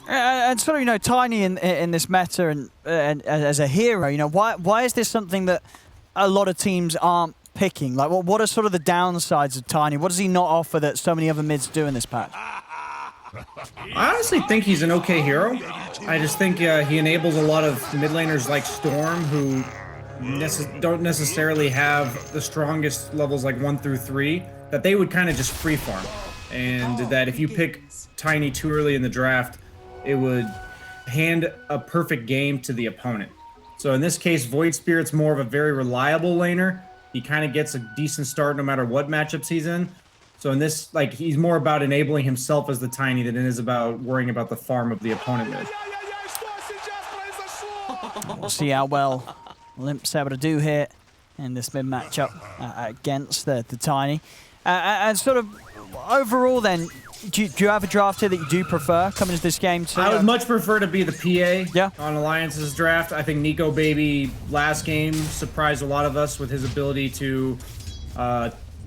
And sort of, you know, Tiny in this meta and as a hero, you know, why is this something that a lot of teams aren't picking? Like, what are sort of the downsides of Tiny? What does he not offer that so many other mids do in this patch? I honestly think he's an okay hero. I just think he enables a lot of mid laners like Storm who don't necessarily have the strongest levels like 1 through 3, that they would kind of just free farm. And that if you pick Tiny too early in the draft, it would hand a perfect game to the opponent. So in this case, Void Spirit's more of a very reliable laner. He kind of gets a decent start no matter what matchups he's in. So in this, like, he's more about enabling himself as the Tiny than it is about worrying about the farm of the opponent mid. We'll see how well Limp's able to do here in this mid matchup against the Tiny. And sort of overall then, do you have a draft here that you do prefer coming into this game too? I would much prefer to be the PA on Alliance's draft. I think Nico Baby last game surprised a lot of us with his ability to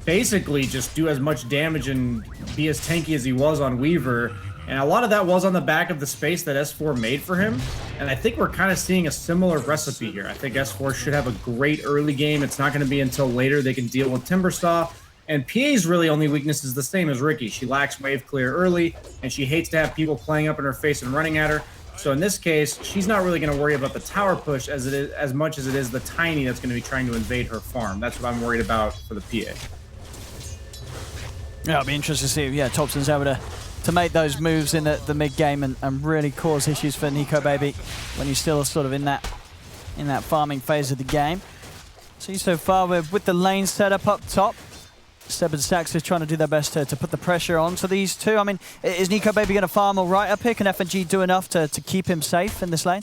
basically just do as much damage and be as tanky as he was on Weaver. And a lot of that was on the back of the space that S4 made for him. And I think we're kind of seeing a similar recipe here. I think S4 should have a great early game. It's not going to be until later they can deal with Timbersaw. And PA's really only weakness is the same as Riki. She lacks wave clear early, and she hates to have people playing up in her face and running at her. So in this case, she's not really going to worry about the tower push as much as it is the Tiny that's going to be trying to invade her farm. That's what I'm worried about for the PA. Yeah, it'll be interesting to see if Thompson's able to make those moves in the mid game and really cause issues for Nico Baby when he's still sort of in that farming phase of the game. See, so far with the lane setup up top, Seb and Sax is trying to do their best to put the pressure on to these two. I mean, is Nico Baby going to farm all right up here? Can FNG do enough to keep him safe in this lane?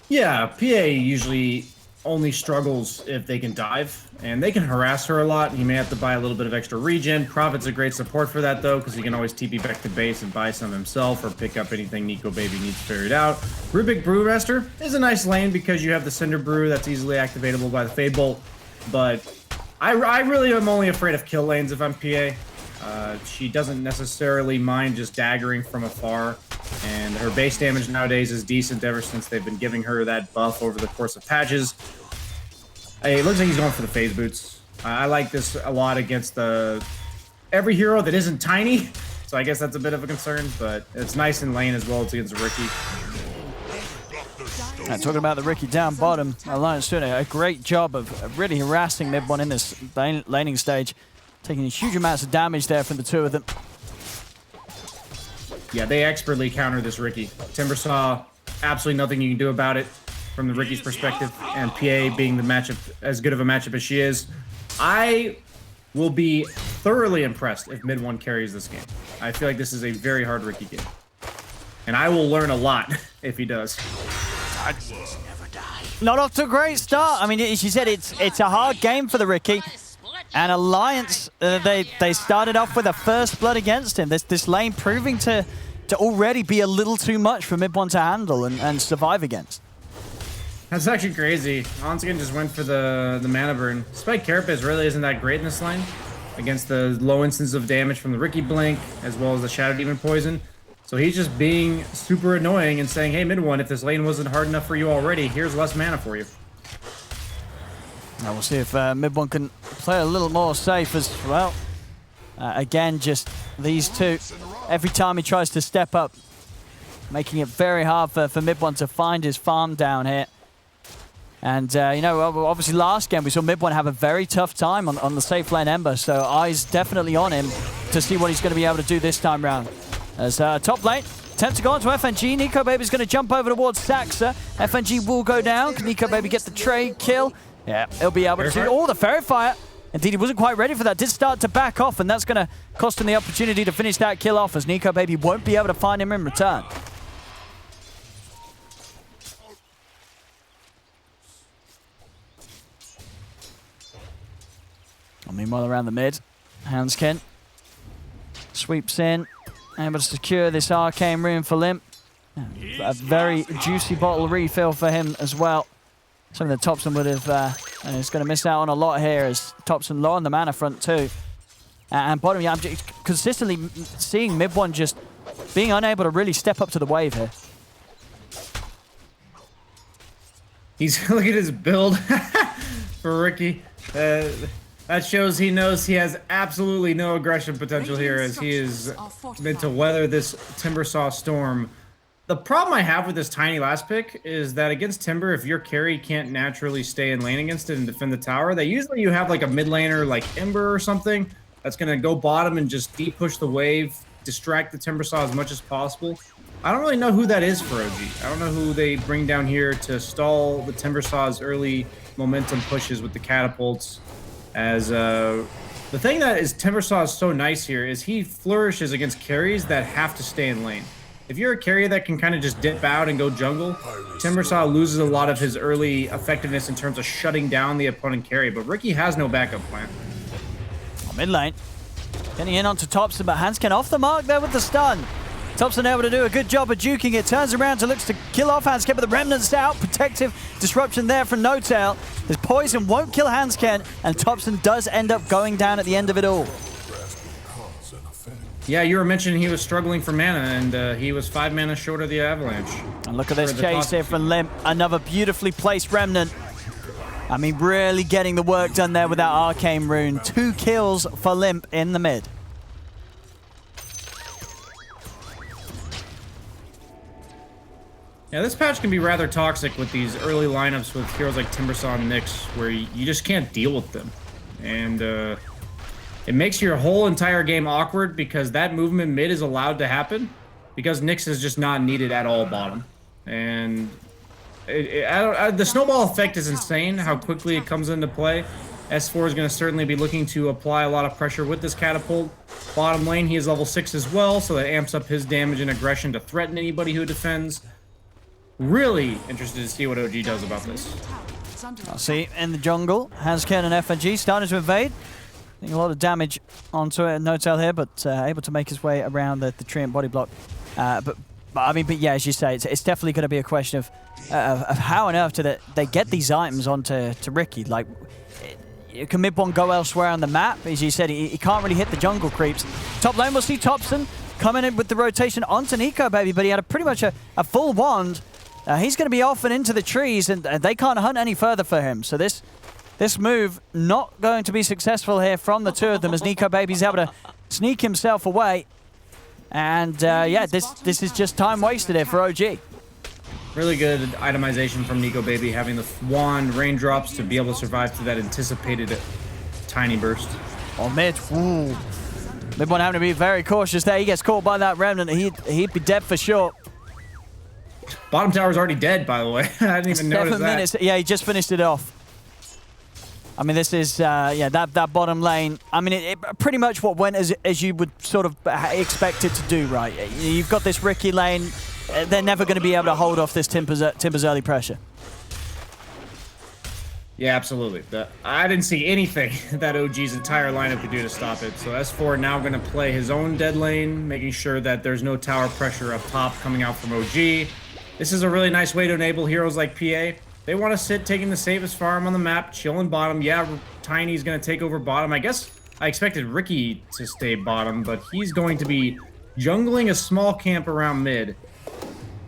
Yeah, PA usually only struggles if they can dive, and they can harass her a lot. He may have to buy a little bit of extra regen. Prophet's a great support for that, though, because he can always TP back to base and buy some himself or pick up anything Nico Baby needs figured out. Rubik Brewmaster is a nice lane because you have the Cinder Brew that's easily activatable by the Fade Bolt, but I really am only afraid of kill lanes if I'm PA. She doesn't necessarily mind just daggering from afar, and her base damage nowadays is decent ever since they've been giving her that buff over the course of patches. It looks like he's going for the phase boots. I like this a lot against every hero that isn't Tiny, so I guess that's a bit of a concern, but it's nice in lane as well as against Riki. Talking about the Riki down bottom, Alliance doing a great job of really harassing mid one in this laning stage, taking huge amounts of damage there from the two of them. Yeah, they expertly counter this Riki. Timbersaw, absolutely nothing you can do about it from the Riki's perspective, and PA being the matchup, as good of a matchup as she is. I will be thoroughly impressed if mid one carries this game. I feel like this is a very hard Riki game, and I will learn a lot if he does. Not off to a great start. I mean, she said it's a hard game for the Riki. And Alliance, they started off with a first blood against him. This lane proving to already be a little too much for mid one to handle and survive against. That's actually crazy. Onskin just went for the mana burn. Spike Carapace really isn't that great in this lane against the low instance of damage from the Riki Blink as well as the Shadow Demon Poison. So he's just being super annoying and saying, hey, mid one, if this lane wasn't hard enough for you already, here's less mana for you. Now we'll see if mid one can play a little more safe as well. Again, just these two, every time he tries to step up, making it very hard for mid one to find his farm down here. And, you know, obviously last game we saw mid one have a very tough time on the safe lane Ember, so eyes definitely on him to see what he's going to be able to do this time round. As top lane, attempt to go onto FNG. Nico Baby's going to jump over towards Saxa. FNG will go down. Can Nico Baby get the trade kill? Yeah, he'll be able to. Oh, the Fairy Fire. Indeed, he wasn't quite ready for that. Did start to back off, and that's going to cost him the opportunity to finish that kill off, as Nico Baby won't be able to find him in return. Meanwhile, around the mid, Hanskin sweeps in, able to secure this arcane rune for Limp. A very juicy bottle refill for him as well. Something that Thompson would have, is going to miss out on a lot here, as Thompson low on the mana front too. And bottom, yeah, I'm just consistently seeing mid one just being unable to really step up to the wave here. He's look at his build for Ricky. That shows he knows he has absolutely no aggression potential here, as he is meant to weather this Timbersaw storm. The problem I have with this tiny last pick is that against Timber, if your carry can't naturally stay in lane against it and defend the tower, that usually you have like a mid laner like Ember or something that's going to go bottom and just deep push the wave, distract the Timbersaw as much as possible. I don't really know who that is for OG. I don't know who they bring down here to stall the Timbersaw's early momentum pushes with the catapults. As the thing that is Timbersaw is so nice here is he flourishes against carries that have to stay in lane. If you're a carry that can kind of just dip out and go jungle, Timbersaw loses a lot of his early effectiveness in terms of shutting down the opponent carry, but Ricky has no backup plan. Mid lane. Getting in onto Topson, but Hansken off the mark there with the stun. Topson able to do a good job of juking it. Turns around to looks to kill off Hansken, but the Remnant's out. Protective disruption there from No-Tail. His poison won't kill Hansken, and Topson does end up going down at the end of it all. Yeah, you were mentioning he was struggling for mana, and he was 5 mana short of the Avalanche. And look at this chase here from Limp. Another beautifully placed Remnant. I mean, really getting the work done there with that Arcane Rune. 2 kills for Limp in the mid. Yeah, this patch can be rather toxic with these early lineups with heroes like Timbersaw and Nyx, where you just can't deal with them. And it makes your whole entire game awkward because that movement mid is allowed to happen because Nyx is just not needed at all bottom. And the snowball effect is insane, how quickly it comes into play. S4 is going to certainly be looking to apply a lot of pressure with this catapult. Bottom lane, he is level 6 as well, so that amps up his damage and aggression to threaten anybody who defends. Really interested to see what OG does about this. I'll see in the jungle, Hansken and FNG starting to invade. Doing a lot of damage onto it, No-Tail here, but able to make his way around the tree and body block. But yeah, as you say, it's definitely going to be a question of how on earth do they get these items onto Ricky. Like, can Mid-One go elsewhere on the map? As you said, he can't really hit the jungle creeps. Top lane, we'll see Topson coming in with the rotation onto Nico, baby, but he had pretty much a full wand. He's going to be off and into the trees, and they can't hunt any further for him. So this move not going to be successful here from the two of them, as Nico Baby's able to sneak himself away. And yeah, this is just time wasted here for OG. Really good itemization from Nico Baby, having the wand raindrops to be able to survive to that anticipated tiny burst. On mid, ooh. Mid-One having to be very cautious there. He gets caught by that Remnant. He'd be dead for sure. Bottom tower's already dead, by the way. I didn't even notice 7 minutes. that. Yeah, he just finished it off. I mean, this is, yeah, that bottom lane. I mean, it pretty much what went as you would sort of expect it to do, right? You've got this Ricky lane. They're never going to be able to hold off this Timber's early pressure. Yeah, absolutely. I didn't see anything that OG's entire lineup could do to stop it. So S4 now going to play his own dead lane, making sure that there's no tower pressure up top coming out from OG. This is a really nice way to enable heroes like PA. They want to sit taking the safest farm on the map, chilling bottom. Yeah, Tiny's going to take over bottom. I guess I expected Ricky to stay bottom, but he's going to be jungling a small camp around mid.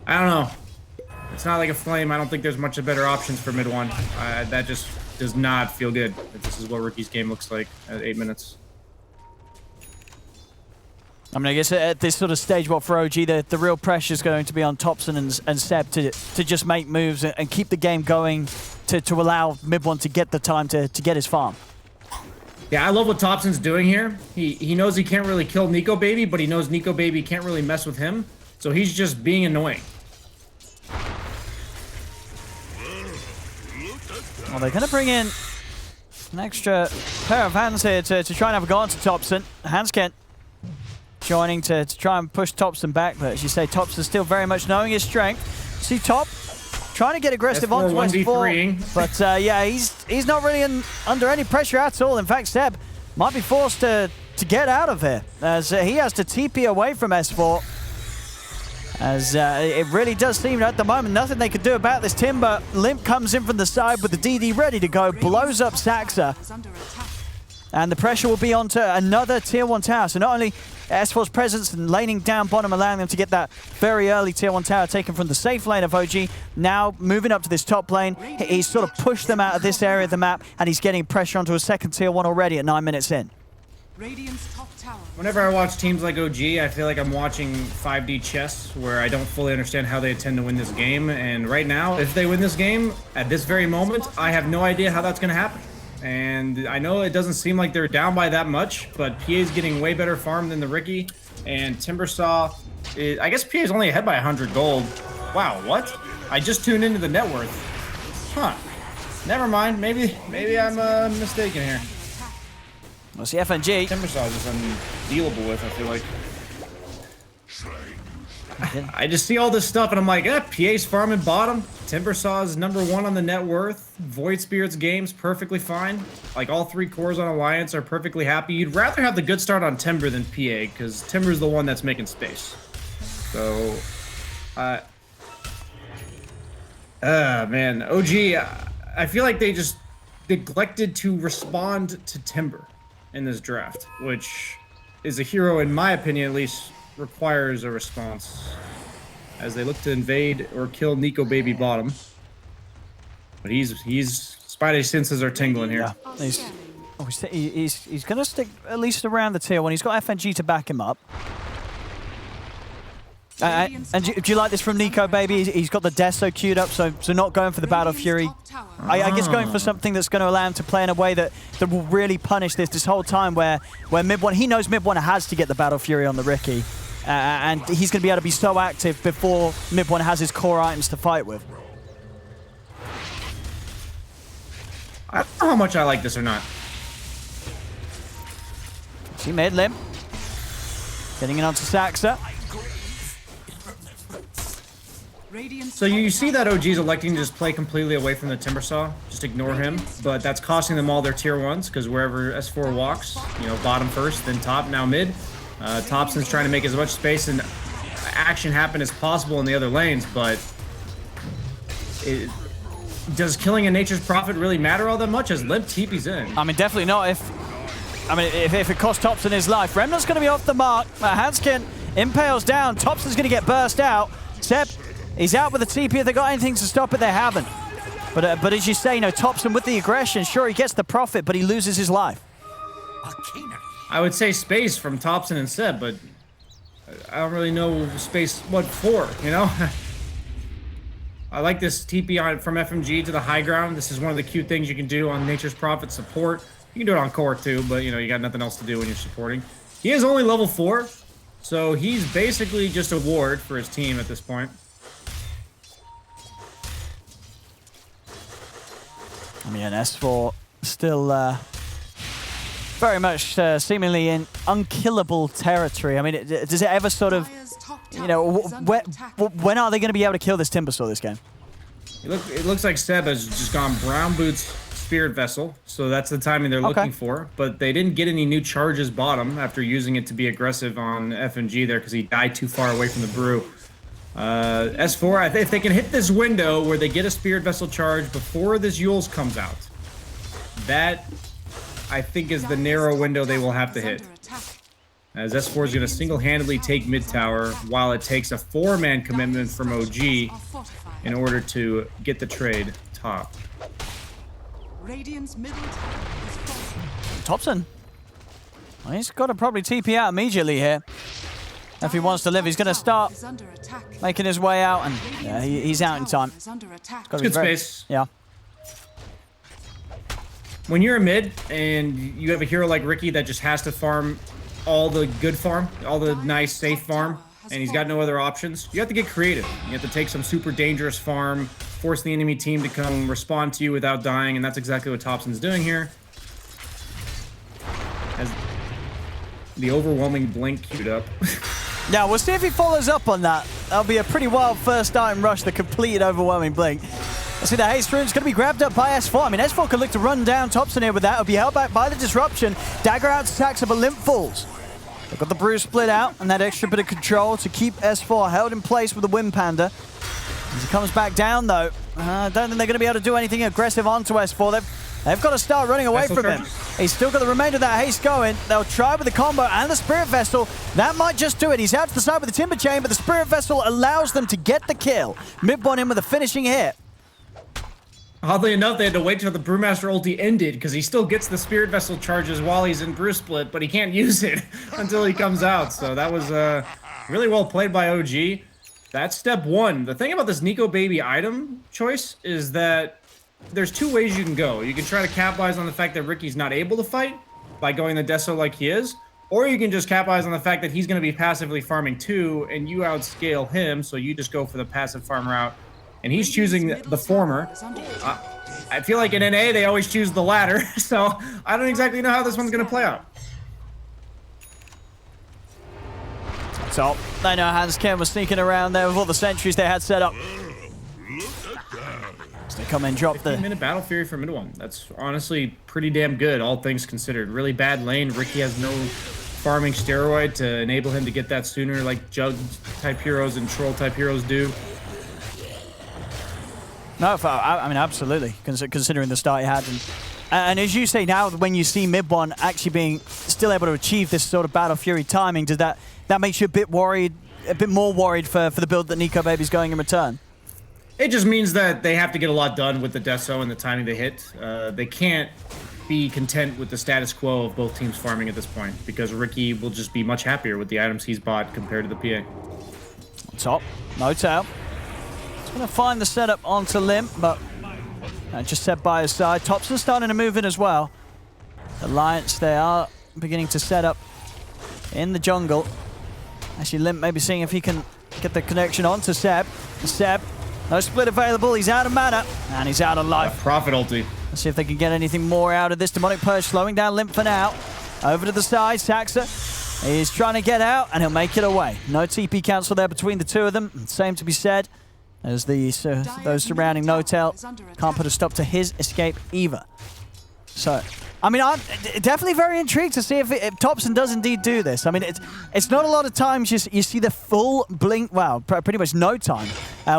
I don't know. It's not like a flame. I don't think there's much better options for Mid-One. That just does not feel good. This is what Ricky's game looks like at 8 minutes. I mean, I guess at this sort of stage, what for OG, the real pressure is going to be on Topson and Seb to just make moves and keep the game going to allow Mid-One to get the time to get his farm. Yeah, I love what Topson's doing here. He knows he can't really kill Nico Baby, but he knows Nico Baby can't really mess with him. So he's just being annoying. Well, they're going to bring in an extra pair of hands here to try and have a go on to Topson. Hansken joining to try and push Topson back, but as you say, Topson still very much knowing his strength. See Top trying to get aggressive onto S4, but yeah, he's not really under any pressure at all. In fact, Seb might be forced to get out of here, as he has to TP away from S4. As it really does seem at the moment nothing they could do about this Timber. Limp comes in from the side with the DD ready to go, blows up Saxa. And the pressure will be onto another tier 1 tower. So not only S4's presence and laning down bottom, allowing them to get that very early tier 1 tower taken from the safe lane of OG, now moving up to this top lane. He's sort of pushed them out of this area of the map, and he's getting pressure onto a second tier 1 already at 9 minutes in. Whenever I watch teams like OG, I feel like I'm watching 5D chess, where I don't fully understand how they intend to win this game. And right now, if they win this game, at this very moment, I have no idea how that's going to happen. And I know it doesn't seem like they're down by that much, but PA's getting way better farm than the Riki. And Timbersaw, I guess PA's only ahead by 100 gold. Wow, what? I just tuned into the net worth. Huh. Never mind. Maybe I'm mistaken here. Well, see FNG. Timbersaw is just undealable with, I feel like. I just see all this stuff and I'm like, PA's farming bottom. Timbersaw is #1 on the net worth. Void Spirit's game's perfectly fine. Like, all 3 cores on Alliance are perfectly happy. You'd rather have the good start on Timber than PA, because Timber's the one that's making space. So, man, OG, I feel like they just neglected to respond to Timber in this draft, which is a hero, in my opinion at least, requires a response as they look to invade or kill Nico Baby bottom. But he's Spidey senses are tingling here. Yeah, he's gonna stick at least around the tier 1. He's got FNG to back him up. And do you like this from Nico Baby? He's got the Deso queued up, so not going for the Battle Fury. I guess going for something that's going to allow him to play in a way that will really punish this whole time where mid 1, he knows mid 1 has to get the Battle Fury on the Riki. And he's going to be able to be so active before mid 1 has his core items to fight with. I don't know how much I like this or not. See mid limb. Getting it onto Saxa. So you see that OG's electing to just play completely away from the Timbersaw, just ignore him, but that's costing them all their tier 1s, because wherever S4 walks, you know, bottom first, then top, now mid. Thompson's trying to make as much space and action happen as possible in the other lanes, but does killing a Nature's Prophet really matter all that much as Limp TP's in? I mean, definitely not if it costs Thompson his life. Remnant's going to be off the mark. Hanskin impales down. Thompson's going to get burst out. Seb, he's out with the TP. If they got anything to stop it, they haven't. But as you say, you know, Thompson with the aggression, sure, he gets the profit, but he loses his life. I would say space from Thompson and Seb, but I don't really know space what for, you know? I like this TP from FMG to the high ground. This is one of the cute things you can do on Nature's Prophet support. You can do it on core too, but you know, you got nothing else to do when you're supporting. He is only level 4, so he's basically just a ward for his team at this point. I mean, S4 still very much seemingly in unkillable territory. I mean, does it ever sort of, you know, when are they going to be able to kill this Timbersaw this game? It looks like Seb has just gone Brown Boots Spirit Vessel, so that's the timing they're looking for. But they didn't get any new charges bottom after using it to be aggressive on FNG there because he died too far away from the brew. S4, if they can hit this window where they get a Spirit Vessel charge before this Yules comes out, that I think is the narrow window they will have to hit. As S4 is going to single-handedly take mid tower while it takes a 4-man commitment from OG in order to get the trade top. Thompson. Well, he's got to probably TP out immediately here. If he wants to live, he's going to start making his way out, and yeah, he's out in time. It's good space. Yeah. When you're a mid and you have a hero like Riki that just has to farm all the good farm, all the nice safe farm, and he's got no other options, you have to get creative. You have to take some super dangerous farm, force the enemy team to come respond to you without dying, and that's exactly what Thompson's doing here. As the overwhelming blink queued up. Yeah, we'll see if he follows up on that. That'll be a pretty wild first item rush, the complete overwhelming blink. Let's see, the haste rune's going to be grabbed up by S4. I mean, S4 could look to run down Thompson here with that. It'll be held back by the disruption. Dagger out to Saxa, but Limp falls. They've got the brew split out and that extra bit of control to keep S4 held in place with the Wind Panda. As he comes back down, though, I don't think they're going to be able to do anything aggressive onto S4. They've got to start running away from him. He's still got the remainder of that haste going. They'll try with the combo and the Spirit Vessel. That might just do it. He's out to the side with the Timber Chain, but the Spirit Vessel allows them to get the kill. Mid-1 in with a finishing hit. Oddly enough, they had to wait till the Brewmaster ulti ended because he still gets the Spirit Vessel charges while he's in Brew Split, but he can't use it until he comes out. So that was really well played by OG. That's step one. The thing about this Nico Baby item choice is that there's two ways you can go. You can try to capitalize on the fact that Ricky's not able to fight by going the Deso like he is, or you can just capitalize on the fact that he's going to be passively farming too, and you outscale him, so you just go for the passive farm route. And he's choosing the former. I feel like in NA, they always choose the latter, so I don't exactly know how this one's going to play out. So, they know Hansken was sneaking around there with all the sentries they had set up. So they come in, drop the 15-minute Battle Fury for mid-1. That's honestly pretty damn good, all things considered. Really bad lane. Ricky has no farming steroid to enable him to get that sooner like Jug-type heroes and Troll-type heroes do. No, I mean, absolutely, considering the start he had. And as you say now, when you see mid-1 actually being still able to achieve this sort of Battle Fury timing, does that makes you a bit worried, a bit more worried for the build that Nico Baby's going in return? It just means that they have to get a lot done with the Deso and the timing they hit. They can't be content with the status quo of both teams farming at this point, because Ricky will just be much happier with the items he's bought compared to the PA. On top, no tail. He's going to find the setup onto Limp, but just set by his side. Thompson's starting to move in as well. Alliance, they are beginning to set up in the jungle. Actually, Limp maybe seeing if he can get the connection onto Seb. Seb, no split available. He's out of mana, and he's out of life. Prophet ulti. Let's see if they can get anything more out of this. Demonic Purge slowing down Limp for now. Over to the side, Saxa. He's trying to get out, and he'll make it away. No TP cancel there between the two of them. Same to be said, as those surrounding No-Tail can't put a stop to his escape either. So, I mean, I'm definitely very intrigued to see if Thompson does indeed do this. I mean, it's not a lot of times you see the full blink, well, pretty much no time,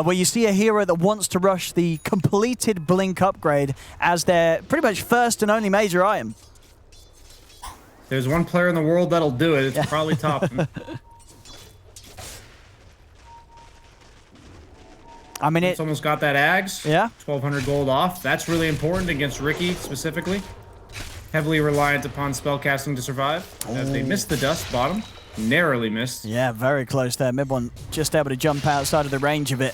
where you see a hero that wants to rush the completed blink upgrade as their pretty much first and only major item. There's one player in the world that'll do it. It's probably Thompson. I mean, it's almost got that Ags. Yeah. 1,200 gold off. That's really important against Ricky specifically. Heavily reliant upon spellcasting to survive. As they missed the dust bottom. Narrowly missed. Yeah, very close there. Mid-1 just able to jump outside of the range of it.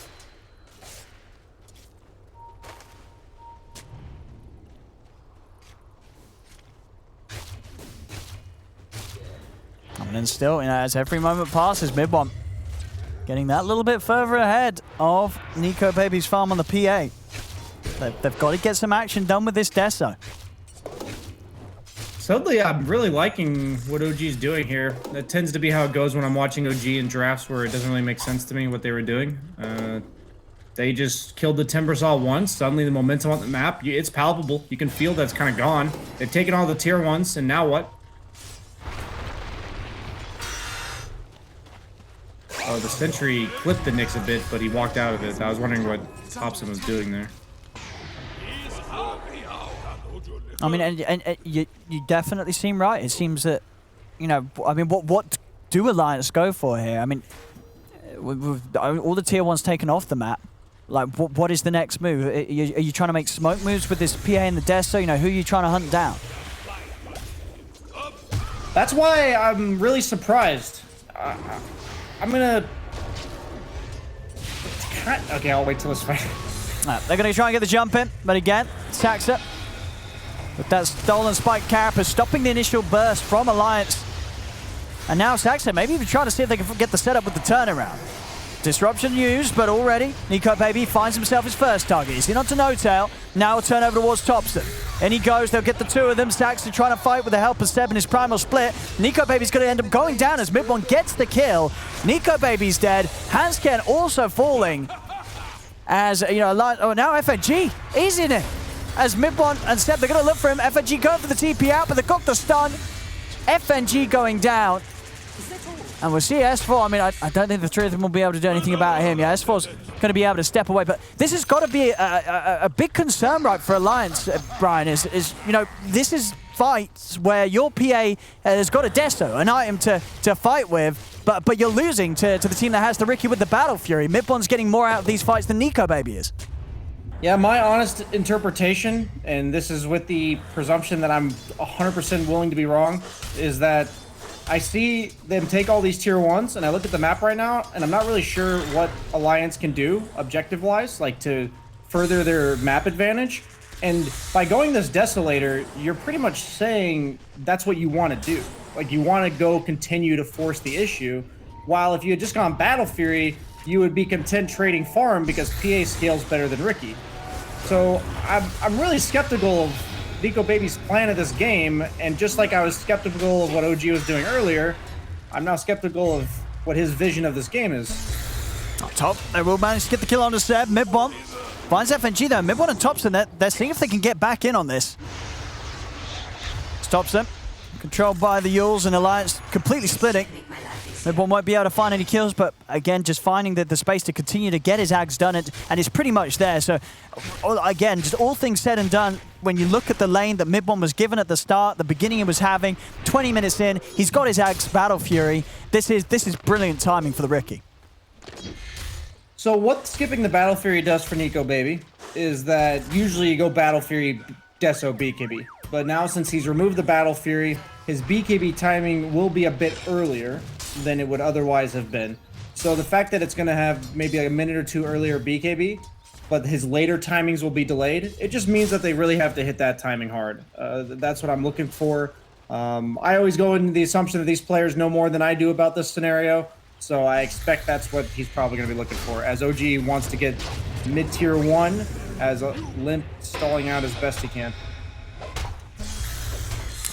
And then still, as every moment passes, Mid-1 getting that little bit further ahead of Nico Baby's farm on the PA. They've got to get some action done with this Deso. Suddenly, I'm really liking what OG's doing here. That tends to be how it goes when I'm watching OG in drafts where it doesn't really make sense to me what they were doing. They just killed the Timbersaw once. Suddenly, the momentum on the map, it's palpable. You can feel that's kind of gone. They've taken all the tier 1s, and now what? Oh, the Sentry clipped the Nyx a bit, but he walked out of it. I was wondering what Thompson was doing there. I mean, and you definitely seem right. It seems that, I mean, what do Alliance go for here? I mean, with all the tier 1s taken off the map, like, what is the next move? Are you trying to make smoke moves with this PA and the Deso? Who are you trying to hunt down? That's why I'm really surprised. I'm gonna... Okay, I'll wait till it's fine. They're gonna try and get the jump in, but again, Saxa with that stolen spike carapace stopping the initial burst from Alliance. And now Saxa maybe even trying to see if they can get the setup with the turnaround. Disruption used, but already Nico Baby finds himself his first target. He's in onto No-Tail. Now he'll turn over towards Thompson. In he goes, they'll get the two of them. Saxon trying to fight with the help of Seb in his primal split. Nico Baby's going to end up going down as Mid-1 gets the kill. Nico Baby's dead. Hansken also falling. As, now FNG is in it. As Mid-1 and Seb, they're going to look for him. FNG going for the TP out, but they've got the stun. FNG going down. And we'll see S4. I mean, I don't think the three of them will be able to do anything about him. Yeah, S4's going to be able to step away. But this has got to be a big concern, right, for Alliance, Brian, is, you know, this is fights where your PA has got a Deso, an item to fight with, but you're losing to the team that has the Riki with the Battle Fury. Midbond's getting more out of these fights than Nico Baby is. Yeah, my honest interpretation, and this is with the presumption that I'm 100% willing to be wrong, is that I see them take all these tier 1s, and I look at the map right now, and I'm not really sure what Alliance can do, objective-wise, like to further their map advantage. And by going this Desolator, you're pretty much saying that's what you want to do. Like, you want to go continue to force the issue, while if you had just gone Battle Fury, you would be content trading farm because PA scales better than Riki. So I'm really skeptical of Nico Baby's plan of this game, and just like I was skeptical of what OG was doing earlier, I'm now skeptical of what his vision of this game is. Up top, they will manage to get the kill onto Seb. Midbond finds FNG though. Midbond and Thompson, they're seeing if they can get back in on this. Stops them. Controlled by the Yules, and Alliance completely splitting. Midbond won't be able to find any kills, but again, just finding the space to continue to get his Ags done, and it's pretty much there. So again, just all things said and done, when you look at the lane that Midbond was given at the start, the beginning he was having, 20 minutes in, he's got his Ags Battle Fury. This is brilliant timing for the Riki. So what skipping the Battle Fury does for Nico Baby is that usually you go Battle Fury, Deso, BKB. But now since he's removed the Battle Fury, his BKB timing will be a bit earlier than it would otherwise have been. So the fact that it's going to have maybe a minute or two earlier BKB, but his later timings will be delayed, it just means that they really have to hit that timing hard. That's what I'm looking for. I always go into the assumption that these players know more than I do about this scenario, so I expect that's what he's probably going to be looking for, as OG wants to get mid-tier 1 as Limp stalling out as best he can.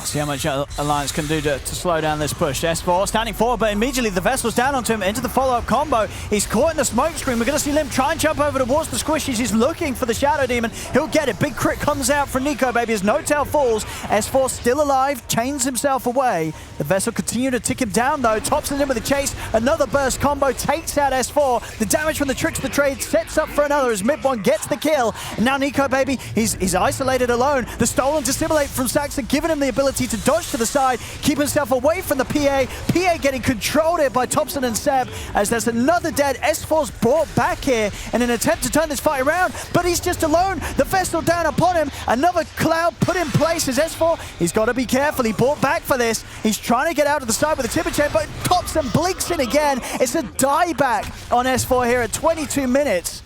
See how much Alliance can do to slow down this push. S4 standing forward, but immediately the Vessel's down onto him into the follow-up combo. He's caught in the smoke screen. We're going to see Limp try and jump over towards the squishies. He's looking for the Shadow Demon. He'll get it. Big crit comes out from Nico Baby as No Tail falls. S4 still alive, chains himself away. The Vessel continue to tick him down though. Thompson in with a chase. Another burst combo takes out S4. The damage from the Tricks of the Trade sets up for another as Midbond gets the kill. And now Nico Baby, he's isolated alone. The stolen Dissimulate from Saxon, giving him the ability to dodge to the side, keep himself away from the PA. PA getting controlled here by Thompson and Seb as there's another dead. S4's brought back here in an attempt to turn this fight around, but he's just alone. The Vestal down upon him. Another cloud put in place as S4, he's got to be careful. He brought back for this. He's trying to get out of the side with the Timber Chain, but Thompson blinks in again. It's a dieback on S4 here at 22 minutes.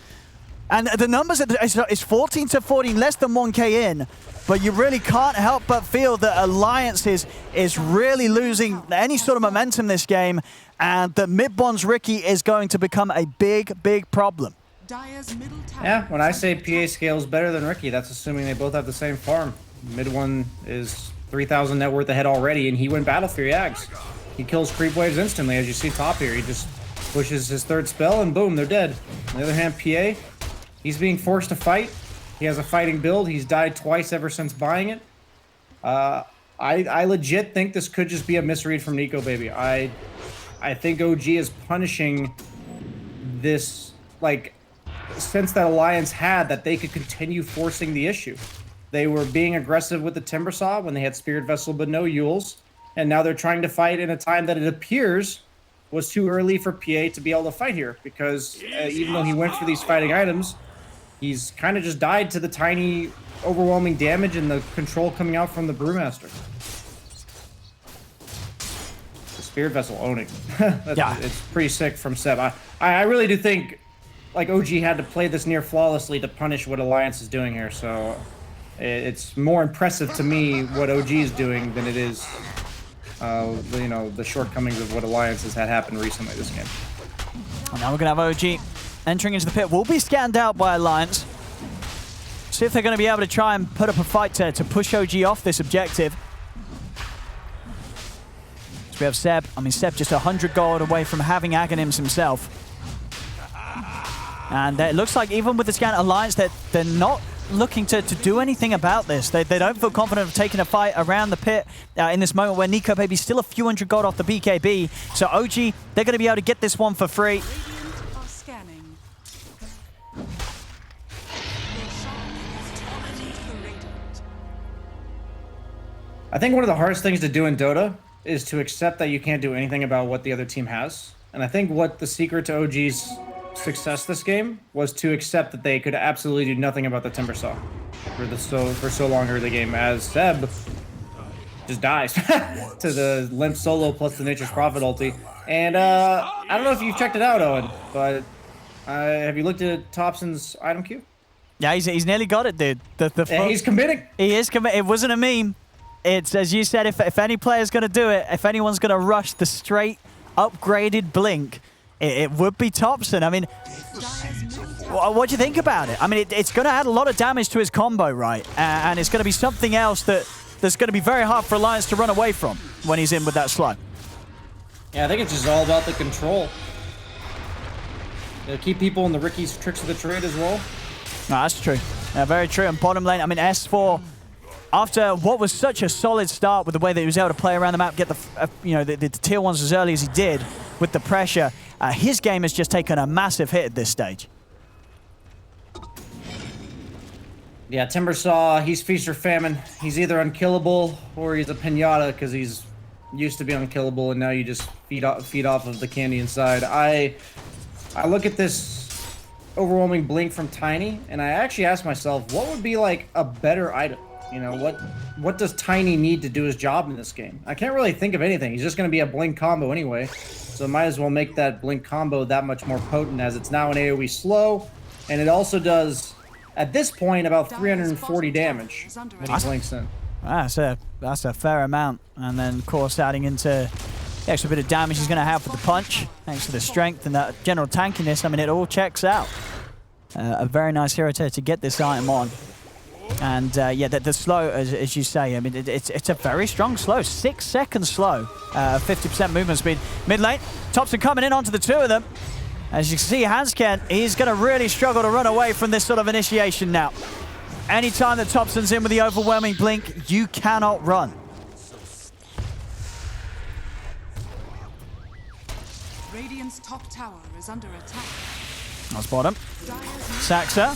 And the numbers is 14 to 14, less than 1k in. But you really can't help but feel that Alliance is really losing any sort of momentum this game, and that Midbond's Riki is going to become a big, big problem. Yeah, when I say PA scales better than Riki, that's assuming they both have the same farm. Mid one is 3,000 net worth ahead already, and he went Battle Fury Ags. He kills creep waves instantly, as you see top here. He just pushes his third spell, and boom, they're dead. On the other hand, PA, he's being forced to fight. He has a fighting build. He's died twice ever since buying it. I legit think this could just be a misread from Nico Baby. I think OG is punishing this, like, sense that Alliance had that they could continue forcing the issue. They were being aggressive with the Timbersaw when they had Spirit Vessel but no Yules, and now they're trying to fight in a time that it appears was too early for PA to be able to fight here, because even though he went for these fighting items, he's kind of just died to the tiny, overwhelming damage and the control coming out from the Brewmaster. The Spirit Vessel owning. Yeah. It's pretty sick from Seb. I really do think, like, OG had to play this near flawlessly to punish what Alliance is doing here, so it's more impressive to me what OG is doing than it is, you know, the shortcomings of what Alliance has had happen recently this game. And now we're going to have OG entering into the pit. Will be scanned out by Alliance. See if they're going to be able to try and put up a fight to push OG off this objective. So we have Seb. I mean, Seb just 100 gold away from having Aghanims himself. And it looks like even with the scan, Alliance, they're not looking to do anything about this. They don't feel confident of taking a fight around the pit in this moment where Nico Baby's still a few hundred gold off the BKB. So OG, they're going to be able to get this one for free. I think one of the hardest things to do in Dota is to accept that you can't do anything about what the other team has. And I think what the secret to OG's success this game was to accept that they could absolutely do nothing about the Timbersaw for so long early game, as Seb just dies to the limp solo plus the Nature's Prophet ulti. And I don't know if you've checked it out, Owen, but have you looked at Thompson's item queue? Yeah, he's nearly got it, dude. Yeah, he's committing. He is committing. It wasn't a meme. It's, as you said, if any player's going to do it, if anyone's going to rush the straight upgraded Blink, it would be Thompson. I mean, what do you think about it? I mean, it's going to add a lot of damage to his combo, right? And it's going to be something else that's going to be very hard for Alliance to run away from when he's in with that slow. Yeah, I think it's just all about the control. It'll keep people in the Ricky's tricks of the trade as well. No, that's true. Very true. And bottom lane, I mean, S4... After what was such a solid start with the way that he was able to play around the map, get the tier 1s as early as he did with the pressure, his game has just taken a massive hit at this stage. Yeah, Timbersaw, he's feast or famine. He's either unkillable or he's a pinata because he's used to be unkillable and now you just feed off of the candy inside. I look at this overwhelming Blink from Tiny and I actually ask myself, what would be like a better item? You know, what does Tiny need to do his job in this game? I can't really think of anything. He's just going to be a Blink combo anyway. So might as well make that Blink combo that much more potent as it's now an AoE slow. And it also does, at this point, about 340 damage when he blinks in. That's a fair amount. And then, of course, adding into the extra bit of damage he's going to have for the punch, thanks to the strength and that general tankiness. I mean, it all checks out. A very nice hero to get this item on. And yeah, the slow, as you say, I mean, it's a very strong slow. 6 seconds slow, 50% movement speed. Mid lane, Thompson coming in onto the two of them. As you can see, Hansken, he's going to really struggle to run away from this sort of initiation now. Anytime that Thompson's in with the overwhelming Blink, you cannot run. Radiant's top tower is under attack. Nice bottom. Saxa.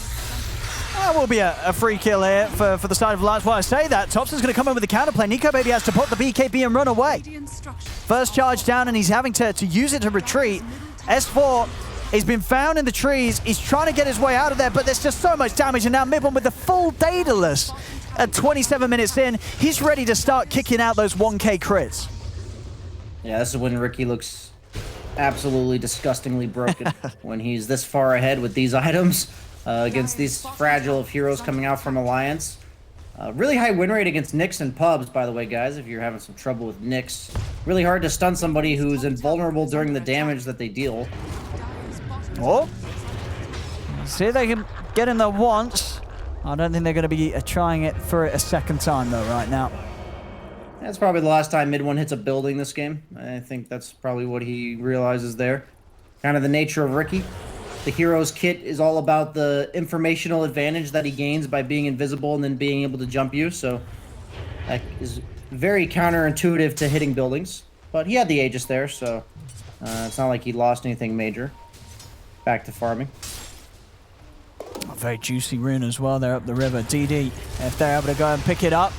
That will be a free kill here for the side of Alliance. While I say that, Thompson's going to come in with the counterplay. Nico Baby has to put the BKB and run away. First charge down, and he's having to use it to retreat. S4 has been found in the trees. He's trying to get his way out of there, but there's just so much damage. And now Midland with the full Daedalus at 27 minutes in. He's ready to start kicking out those 1K crits. Yeah, this is when Ricky looks absolutely disgustingly broken. When he's this far ahead with these items. Against these fragile of heroes coming out from Alliance. Really high win rate against Nyx and Pubs, by the way, guys, if you're having some trouble with Nyx. Really hard to stun somebody who's invulnerable during the damage that they deal. Oh. See if they can get in there once. I don't think they're going to be trying it for a second time, though, right now. That's probably the last time Mid-1 hits a building this game. I think that's probably what he realizes there. Kind of the nature of Ricky. The hero's kit is all about the informational advantage that he gains by being invisible and then being able to jump you, so that is very counterintuitive to hitting buildings. But he had the Aegis there, so it's not like he lost anything major. Back to farming. A very juicy rune as well there up the river. DD, if they're able to go and pick it up.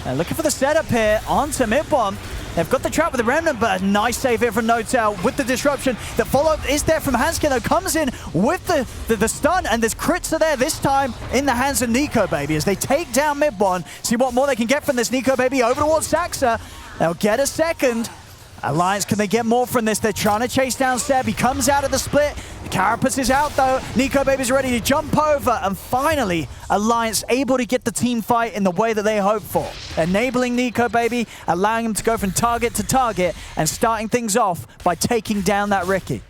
Looking for the setup here onto mid-bomb. They've got the trap with the Remnant, but a nice save here from Notel with the disruption. The follow-up is there from Hansken, though, comes in with the stun, and there's crits are there this time in the hands of Nico Baby as they take down mid-1. See what more they can get from this Nico Baby over towards Saxa. They'll get a second. Alliance, can they get more from this? They're trying to chase down Seb. He comes out of the split. Carapace is out, though. Nico Baby's ready to jump over. And finally, Alliance able to get the team fight in the way that they hoped for. Enabling Nico Baby, allowing him to go from target to target, and starting things off by taking down that Ricky.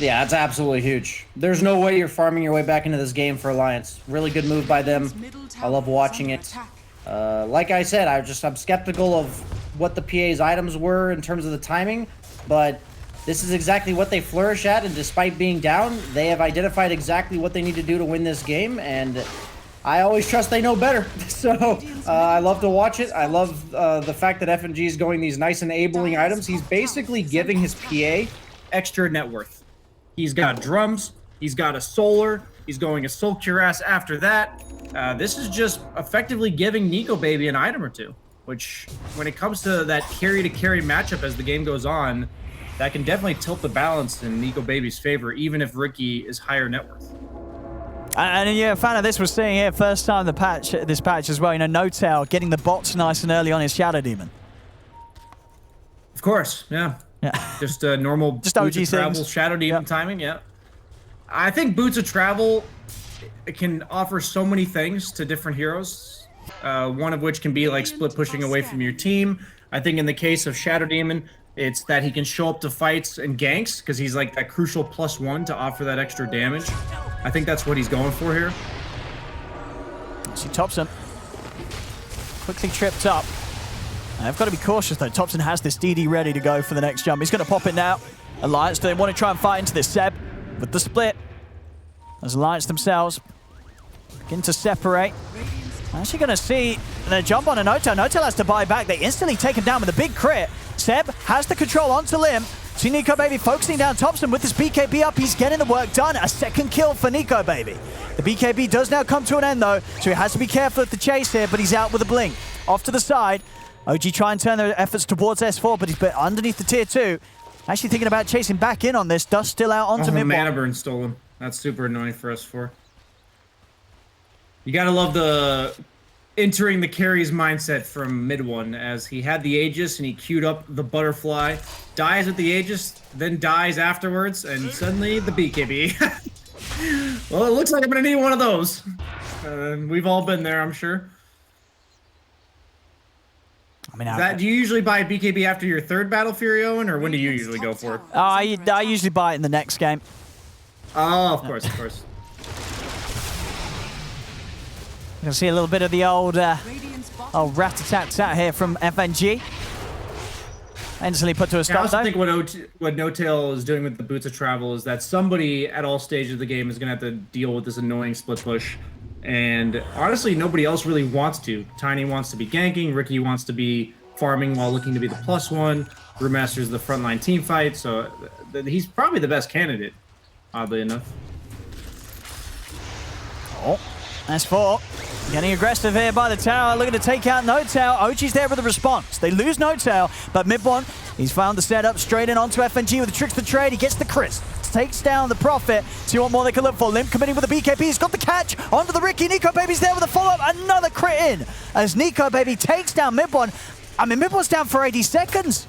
Yeah, that's absolutely huge. There's no way you're farming your way back into this game for Alliance. Really good move by them. I love watching it. Like I said, I'm skeptical of what the PA's items were in terms of the timing, but this is exactly what they flourish at, and despite being down, they have identified exactly what they need to do to win this game, and I always trust they know better. So I love to watch it. I love the fact that FNG is going these nice enabling items. He's basically giving his PA extra net worth. He's got drums. He's got a solar. He's going a soul cure ass after that. This is just effectively giving Nico Baby an item or two, which when it comes to that carry to carry matchup as the game goes on, that can definitely tilt the balance in Nico Baby's favor, even if Ricky is higher net worth. And yeah, a fan of this we're seeing here, first time this patch as well. You know, No-Tail getting the bots nice and early on his Shadow Demon. Of course, yeah. Just normal just Boots OG of Travel things. Shadow Demon timing, yeah. I think Boots of Travel can offer so many things to different heroes. One of which can be like split pushing away from your team. I think in the case of Shadow Demon, it's that he can show up to fights and ganks because he's like that crucial +1 to offer that extra damage. I think that's what he's going for here. See Thompson quickly tripped up. I've got to be cautious though. Thompson has this DD ready to go for the next jump. He's going to pop it now. Alliance, do they want to try and fight into this? Seb with the split. As Alliance themselves begin to separate. Actually going to see the jump on a No-Tail. No-Tail has to buy back. They instantly take him down with a big crit. Seb has the control onto Lim. See Nico Baby focusing down Thompson with his BKB up. He's getting the work done. A second kill for Nico Baby. The BKB does now come to an end though, so he has to be careful at the chase here, but he's out with a blink. Off to the side. OG try and turn their efforts towards S4, but he's been underneath the tier 2. Actually thinking about chasing back in on this. Dust still out onto mid. Mana burn stolen. That's super annoying for S4. You gotta love the entering the carry's mindset from mid one, as he had the Aegis and he queued up the butterfly, dies with the Aegis, then dies afterwards, and suddenly the BKB. Well, it looks like I'm gonna need one of those. We've all been there, I'm sure. I mean, Do you usually buy BKB after your third Battle Fury, Owen, or when do you usually go for it? I usually buy it in the next game. Oh, of course, of course. You can see a little bit of the old rat-a-tat-tat here from FNG. Instantly put to a stop, I also though. think what No-Tail is doing with the Boots of Travel is that somebody at all stages of the game is going to have to deal with this annoying split push. And honestly, nobody else really wants to. Tiny wants to be ganking. Ricky wants to be farming while looking to be the +1. Brewmaster's the frontline team fight. So he's probably the best candidate, oddly enough. Oh, S4 getting aggressive here by the tower, looking to take out No-Tail. OG's there with a response. They lose No-Tail, but mid one, he's found the setup straight in onto FNG with the tricks for trade. He gets the crisp, takes down the Prophet. See what more they can look for. Limp committing with the BKB. He's got the catch onto the Ricky. Nico Baby's there with a follow-up. Another crit in as Nico Baby takes down mid one. I mean, mid one's down for 80 seconds.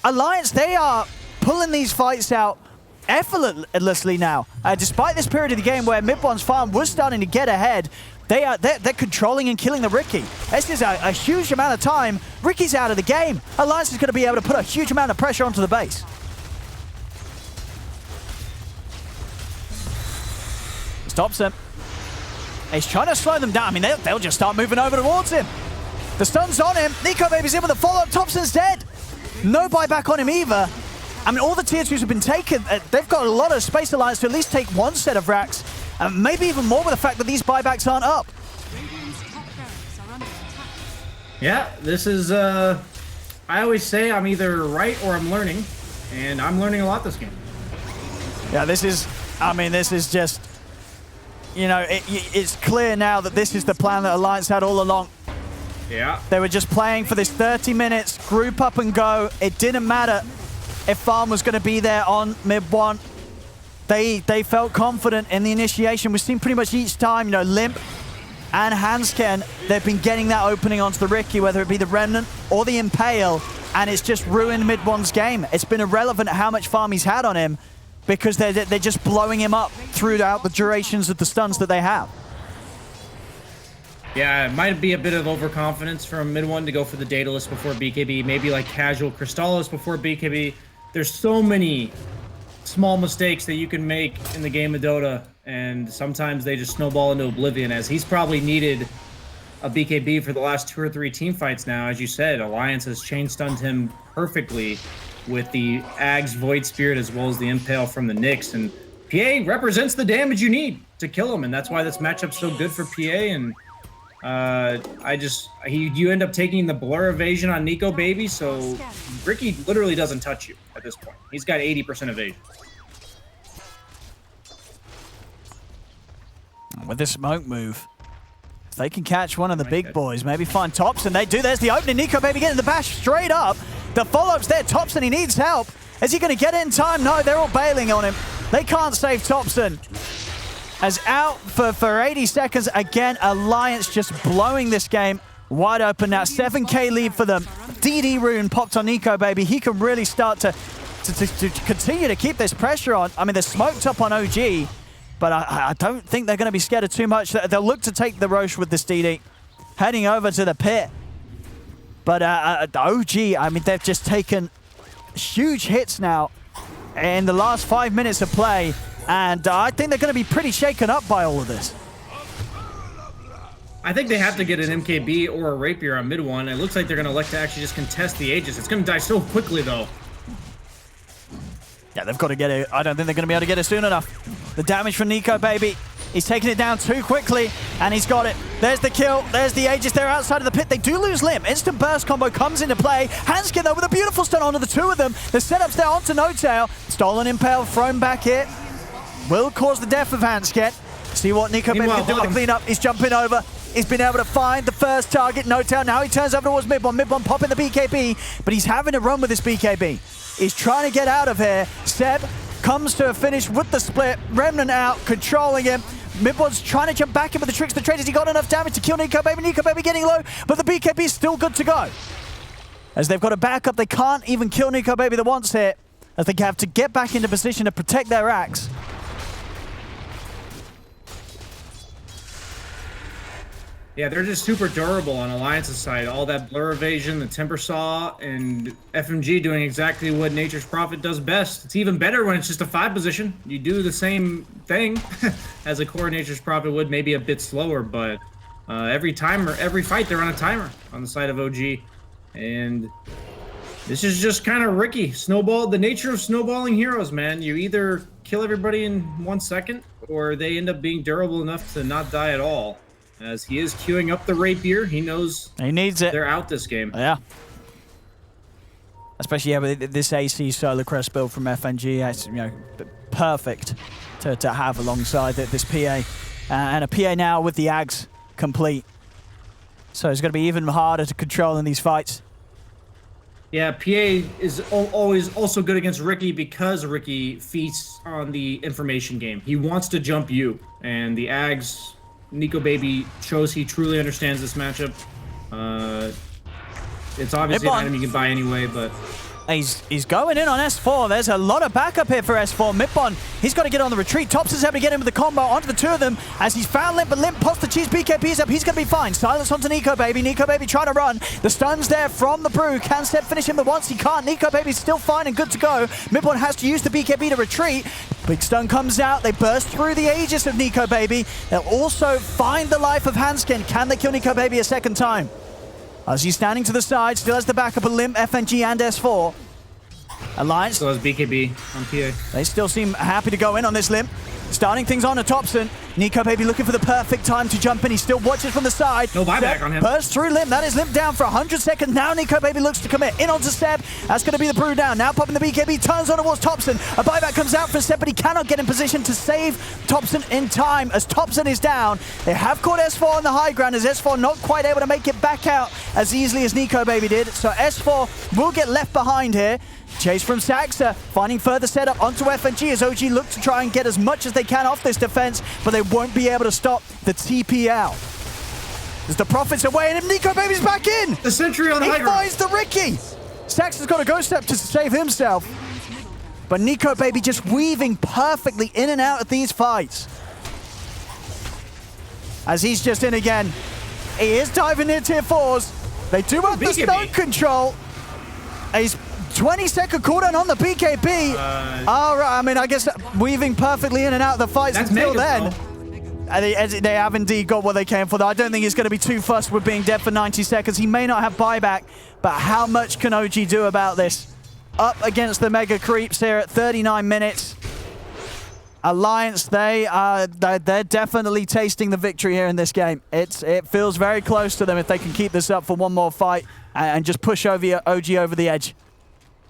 Alliance, they are pulling these fights out effortlessly now. Despite this period of the game where mid one's farm was starting to get ahead, they're controlling and killing the Ricky. This is a huge amount of time. Ricky's out of the game. Alliance is going to be able to put a huge amount of pressure onto the base. Stops him. He's trying to slow them down. I mean, they'll just start moving over towards him. The stun's on him. Nico Baby's in with a follow-up. Thompson's dead. No buyback on him either. I mean, all the tier 2s have been taken. They've got a lot of space, Alliance, to at least take one set of racks. And maybe even more with the fact that these buybacks aren't up. Yeah, this is, I always say I'm either right or I'm learning. And I'm learning a lot this game. Yeah, this is just, you know, it's clear now that this is the plan that Alliance had all along. Yeah. They were just playing for this 30 minutes, group up and go. It didn't matter if farm was going to be there on mid one. They felt confident in the initiation. We've seen pretty much each time, you know, Limp and Hansken, they've been getting that opening onto the Ricky, whether it be the Remnant or the Impale, and it's just ruined mid one's game. It's been irrelevant how much farm he's had on him because they're just blowing him up throughout the durations of the stuns that they have. Yeah, it might be a bit of overconfidence from mid one to go for the Daedalus before BKB, maybe like casual Crystallis before BKB. There's so many small mistakes that you can make in the game of Dota, and sometimes they just snowball into oblivion, as he's probably needed a BKB for the last 2 or 3 team fights now. As you said, Alliance has chain stunned him perfectly with the Ag's Void Spirit as well as the Impale from the Nyx, and PA represents the damage you need to kill him, and that's why this matchup's so good for PA. And you end up taking the blur evasion on Nico Baby, so Ricky literally doesn't touch you at this point. He's got 80% evasion. With this smoke move, if they can catch one of the big boys, maybe find Thompson. They do. There's the opening. Nico Baby getting the bash straight up. The follow-up's there. Thompson, he needs help. Is he going to get it in time? No, they're all bailing on him. They can't save Thompson. As out for 80 seconds. Again, Alliance just blowing this game wide open now. 7K lead for them. DD rune popped on Nico Baby. He can really start to continue to keep this pressure on. I mean, they're smoked up on OG, but I don't think they're going to be scared of too much. They'll look to take the Roche with this DD. Heading over to the pit. But OG, I mean, they've just taken huge hits now in the last 5 minutes of play. And I think they're going to be pretty shaken up by all of this. I think they have to get an MKB or a Rapier on mid one. It looks like they're going to elect to actually just contest the Aegis. It's going to die so quickly, though. Yeah, they've got to get it. I don't think they're going to be able to get it soon enough. The damage from Nico Baby. He's taking it down too quickly, and he's got it. There's the kill. There's the Aegis. They're outside of the pit. They do lose Limb. Instant burst combo comes into play. Hanskin, though, with a beautiful stun onto the two of them. The setup's there onto No Tail. Stolen Impale thrown back here. Will cause the death of Hanskin. See what Nico Baby can do with the cleanup. He's jumping over. He's been able to find the first target, No Tail. Now he turns over towards Midbon. Midbon popping the BKB, but he's having to run with this BKB. He's trying to get out of here. Seb comes to a finish with the split. Remnant out, controlling him. Midbon's trying to jump back in with the tricks. The traders, he got enough damage to kill Nico Baby. Nico Baby getting low, but the BKB is still good to go. As they've got a backup, they can't even kill Nico Baby the once hit, as they have to get back into position to protect their axe. Yeah, they're just super durable on Alliance's side. All that blur evasion, the Timber Saw, and FMG doing exactly what Nature's Prophet does best. It's even better when it's just a 5 position. You do the same thing as a core Nature's Prophet would, maybe a bit slower, but every fight they're on a timer on the side of OG. And this is just kind of Ricky. The nature of snowballing heroes, man. You either kill everybody in 1 second, or they end up being durable enough to not die at all. As he is queuing up the Rapier, he knows he needs it. They're out this game. Yeah. Especially with this AC Solar Crest build from FNG, it's perfect to have alongside this PA. And a PA now with the Ags complete. So it's going to be even harder to control in these fights. Yeah, PA is always also good against Ricky because Ricky feasts on the information game. He wants to jump you, and the Ags... Nico Baby shows he truly understands this matchup. It's obviously an item you can buy anyway, but... He's going in on S4. There's a lot of backup here for S4. Midbon, he's got to get on the retreat. Tops is able to get him with the combo onto the two of them as he's found Limp, but Limp pops the cheese BKBs up. He's going to be fine. Silence onto Nico Baby. Nico Baby trying to run. The stun's there from the Brew. Can Step finish him, but once he can't. Nico Baby's still fine and good to go. Midbon has to use the BKB to retreat. Big stun comes out. They burst through the Aegis of Nico Baby. They'll also find the life of Hanskin. Can they kill Nico Baby a second time? As he's standing to the side, still has the backup of Limp, FNG, and S4. Alliance. Still has BKB on PA. They still seem happy to go in on this Limp. Starting things on to Thompson. Nico Baby looking for the perfect time to jump in. He still watches from the side. No buyback on him. Burst through Limp. That is Limp down for 100 seconds. Now Nico Baby looks to commit. In onto Seb. That's going to be the Brew down. Now popping the BKB. Turns on towards Thompson. A buyback comes out for Seb, but he cannot get in position to save Thompson in time as Thompson is down. They have caught S4 on the high ground as S4 not quite able to make it back out as easily as Nico Baby did. So S4 will get left behind here. Chase from Saxa, finding further setup onto FNG as OG look to try and get as much as they can off this defense, but they won't be able to stop the TP out. As the Prophet's away and Nico Baby's back in! The sentry on the high ground. He finds the Ricky! Saxa's got a ghost step to save himself. But Nico Baby just weaving perfectly in and out of these fights. As he's just in again. He is diving near tier 4s. They do have the stun control. He's 20-second cooldown on the BKB. All right, I mean, I guess weaving perfectly in and out of the fights until then. They have indeed got what they came for, though. I don't think he's going to be too fussed with being dead for 90 seconds. He may not have buyback, but how much can OG do about this? Up against the Mega Creeps here at 39 minutes. Alliance, they're definitely tasting the victory here in this game. It feels very close to them if they can keep this up for one more fight and just push over OG over the edge.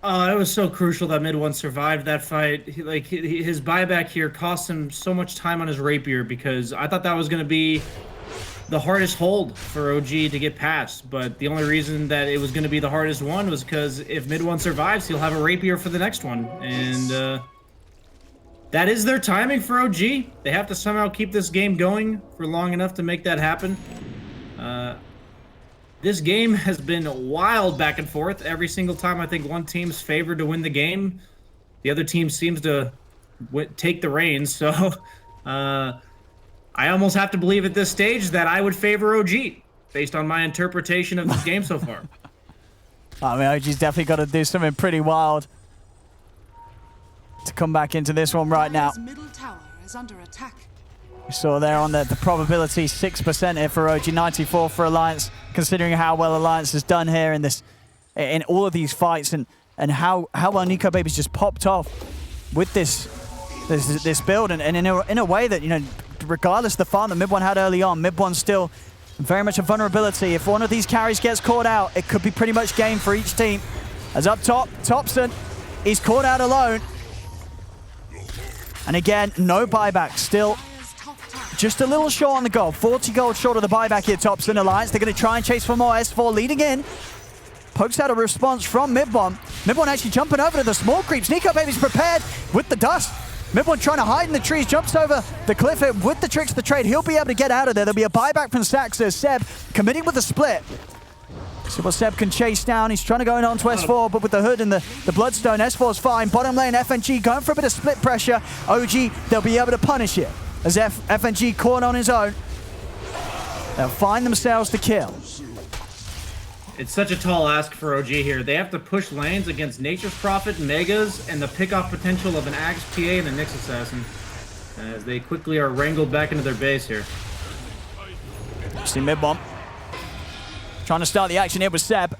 It was so crucial that mid one survived that fight. His buyback here cost him so much time on his rapier, because I thought that was going to be the hardest hold for OG to get past. But the only reason that it was going to be the hardest one was because if mid one survives, he'll have a rapier for the next one. And that is their timing for OG. They have to somehow keep this game going for long enough to make that happen. This game has been wild back and forth. Every single time I think one team's favored to win the game, the other team seems to take the reins. So I almost have to believe at this stage that I would favor OG based on my interpretation of this game so far. I mean, OG's definitely got to do something pretty wild to come back into this one right now. Middle tower is under attack. We saw there on the probability 6% here for OG, 94 for Alliance, considering how well Alliance has done here in all of these fights, and how well Nico Baby's just popped off with this build, and in a way that, you know, regardless of the farm that Mid One had early on, Mid One's still very much a vulnerability. If one of these carries gets caught out, it could be pretty much game for each team. As up top, Thompson is caught out alone. And again, no buyback, still just a little short on the goal. 40 gold short of the buyback here, Thompson. Alliance, they're going to try and chase for more. S4 leading in. Pokes out a response from Mid One. Mid One actually jumping over to the small creeps. Nico Baby's prepared with the dust. Mid One trying to hide in the trees, jumps over the cliff here with the tricks of the trade. He'll be able to get out of there. There'll be a buyback from Saxo. Seb committing with the split. See what Seb can chase down. He's trying to go in onto S4, but with the hood and the bloodstone, S4's fine. Bottom lane, FNG going for a bit of split pressure. OG, they'll be able to punish it. As FNG caught on his own, they'll find themselves the kill. It's such a tall ask for OG here. They have to push lanes against Nature's Prophet, Megas, and the pickoff potential of an Axe PA and a Nyx Assassin, as they quickly are wrangled back into their base here. See Mid One trying to start the action here with Seb.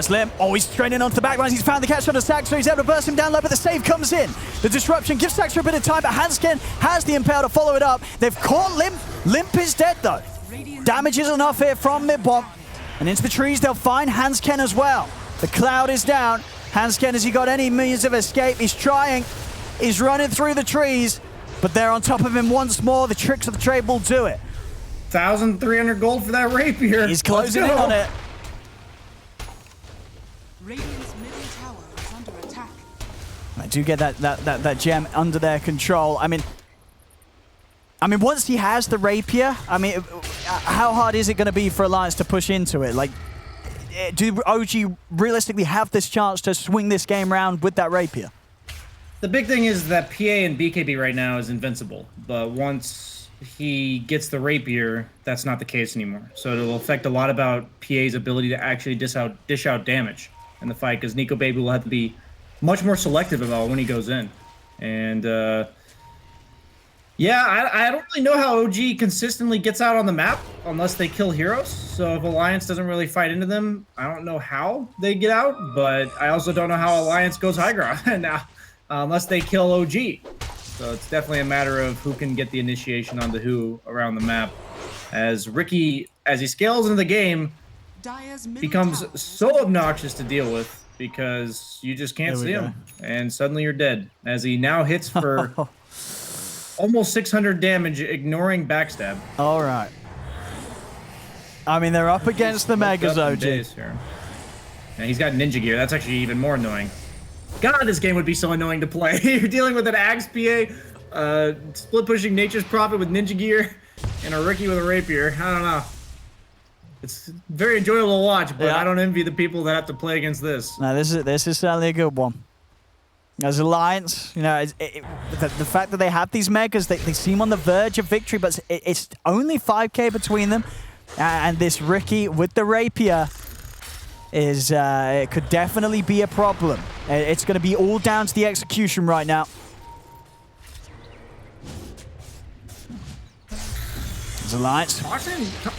Slim, oh, he's straining onto the back lines. He's found the catch on the Saxo. He's able to burst him down low, but the save comes in. The disruption gives Saxo a bit of time, but Hansken has the impale to follow it up. They've caught Limp. Limp is dead, though. Damage is enough here from Mid One. And into the trees, they'll find Hansken as well. The cloud is down. Hansken, has he got any means of escape? He's trying. He's running through the trees, but they're on top of him once more. The tricks of the trade will do it. 1,300 gold for that rapier. He's closing in on it. Radiant's middle tower is under attack. I do get that gem under their control. I mean, once he has the rapier, I mean, how hard is it going to be for Alliance to push into it? Like, do OG realistically have this chance to swing this game around with that rapier? The big thing is that PA and BKB right now is invincible, but once he gets the rapier, that's not the case anymore. So it'll affect a lot about PA's ability to actually dish out damage in the fight, because Nico Baby will have to be much more selective about when he goes in. And yeah, I don't really know how OG consistently gets out on the map unless they kill heroes. So if Alliance doesn't really fight into them, I don't know how they get out, but I also don't know how Alliance goes high ground now unless they kill OG. So it's definitely a matter of who can get the initiation onto who around the map. As Ricky, as he scales into the game, becomes so obnoxious to deal with because you just can't see him. And suddenly you're dead. As he now hits for almost 600 damage, ignoring backstab. All right. I mean, they're up against the Megas, OG. And he's got ninja gear. That's actually even more annoying. God, this game would be so annoying to play. You're dealing with an Axe PA, split pushing Nature's Prophet with ninja gear, and a Ricky with a rapier. I don't know. It's very enjoyable to watch, but I don't envy the people that have to play against this. No, this is certainly a good one. As Alliance, you know, the fact that they have these Megas, they seem on the verge of victory, but it's only 5k between them, and this Ricky with the rapier is it could definitely be a problem. It's going to be all down to the execution right now. As Alliance,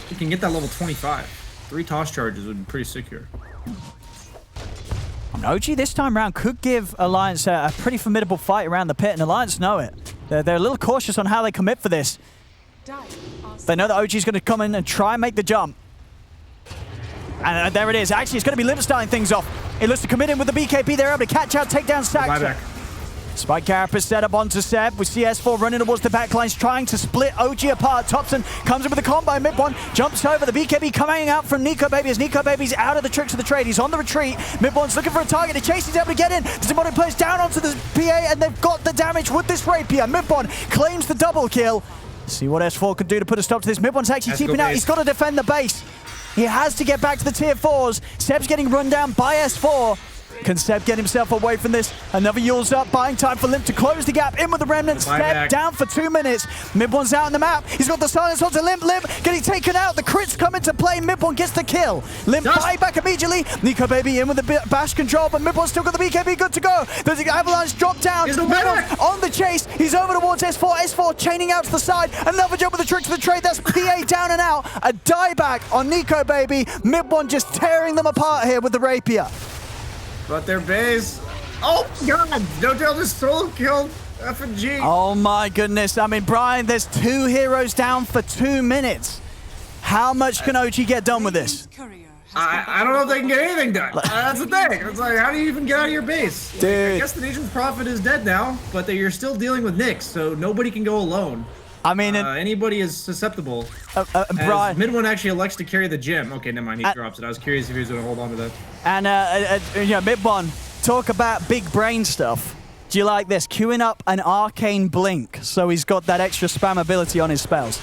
you can get that level 25. 3 toss charges would be pretty sick here. OG this time around could give Alliance a pretty formidable fight around the pit, and Alliance know it. They're a little cautious on how they commit for this. Dire are They know that OG's going to come in and try and make the jump. And there it is. Actually, it's going to be Lim starting things off. It looks to commit in with the BKB. They're able to catch out, take down Saxon. Spike Carapace set up onto Seb. We see S4 running towards the backlines, trying to split OG apart. Thompson comes in with a combo. Mid one jumps over. The BKB coming out from Nico Baby as Nico Baby's out of the tricks of the trade. He's on the retreat. Mid one's looking for a target. The chase is able to get in. Zimbonin plays down onto the PA, and they've got the damage with this rapier. Mid one claims the double kill. See what S4 can do to put a stop to this. Mid one's actually keeping out. He's got to defend the base. He has to get back to the tier 4s. Seb's getting run down by S4. Can Seb get himself away from this? Another Yule's up, buying time for Limp to close the gap. In with the remnant. Seb down for 2 minutes. Mid-one's out on the map. He's got the silence onto Limp. Limp getting taken out. The crits come into play. Mid-one gets the kill. Limp buy back immediately. Nico Baby in with the bash control, but Mid-one's still got the BKB good to go. There's an avalanche drop down. Mid-one's on the chase. He's over towards S4. S4 chaining out to the side. Another jump with the trick to the trade. That's PA down and out. A dieback on Nico Baby. Mid-one just tearing them apart here with the rapier. But their base. Oh god! Dota just solo killed F&G. Oh my goodness. I mean, Brian, there's 2 heroes down for 2 minutes. How much can OG get done with this? I don't know if they can get anything done. That's the thing. It's like, how do you even get out of your base? Dude. Like, I guess the Nation's Prophet is dead now, but you're still dealing with Nyx, so nobody can go alone. I mean, anybody is susceptible. Brian. Mid one actually elects to carry the gem. Okay, never mind. He drops it. I was curious if he was going to hold on to that. And yeah, Mid one, talk about big brain stuff. Do you like this? Queuing up an arcane blink, so he's got that extra spam ability on his spells.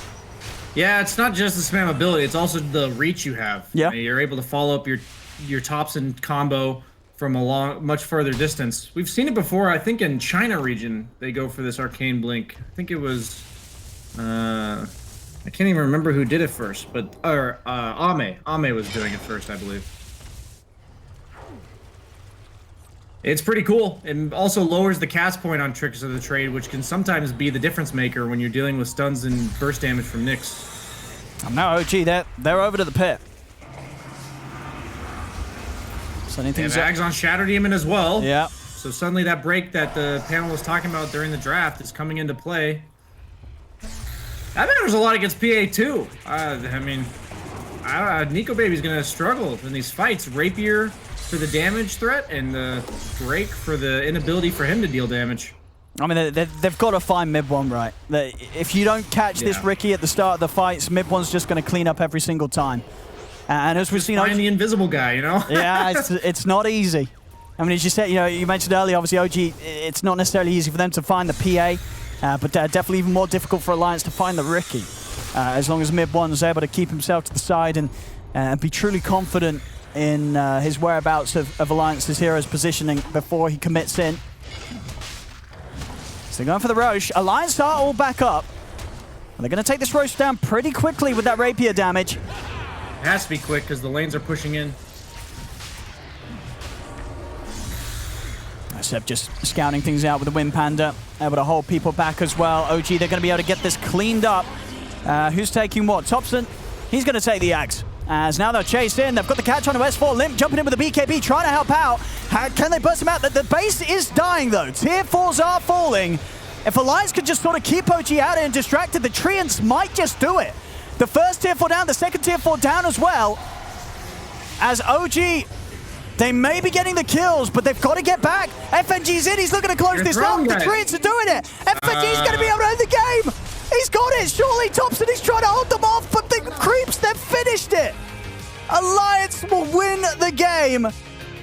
Yeah, it's not just the spam ability. It's also the reach you have. Yeah. You're able to follow up your Thompson combo from a much further distance. We've seen it before. I think in China region they go for this arcane blink. I think it was. I can't even remember who did it first, but Ame. Ame was doing it first, I believe. It's pretty cool. It also lowers the cast point on Tricks of the Trade, which can sometimes be the difference maker when you're dealing with stuns and burst damage from Nyx. And now OG, they're over to the pit. So anything's Ags on Shatter Demon as well. Yeah. So suddenly that break that the panel was talking about during the draft is coming into play. That matters a lot against PA too. I mean, Nico Baby's gonna struggle in these fights. Rapier for the damage threat and the break for the inability for him to deal damage. I mean, they've got to find Mid one right. If you don't catch this Ricky at the start of the fights, Mid one's just going to clean up every single time. And as we've seen, find the invisible guy, you know. Yeah, it's not easy. I mean, as you said, you mentioned earlier, obviously OG, it's not necessarily easy for them to find the PA, but definitely even more difficult for Alliance to find the Ricky. As long as Mid one's able to keep himself to the side and be truly confident in his whereabouts of Alliance's hero's positioning before he commits in. So they're going for the Roche. Alliance are all back up. And they're going to take this Roche down pretty quickly with that rapier damage. It has to be quick because the lanes are pushing in. Seb just scouting things out with the Wind Panda. Able to hold people back as well. OG, they're going to be able to get this cleaned up. Who's taking what? Thompson, he's going to take the Axe. As now they're chased in. They've got the catch on to S4. Limp jumping in with the BKB, trying to help out. Can they burst him out? The base is dying, though. Tier 4s are falling. If Alliance could just sort of keep OG out and distracted, the Treants might just do it. The first tier 4 down, the second tier 4 down as well. As OG, they may be getting the kills, but they've got to get back. FNG's in. He's looking to close this up. The Treants are doing it. FNG's going to be able to end the game. He's got it. Surely Thompson is trying to hold them off, but the creeps, they've finished it. Alliance will win the game.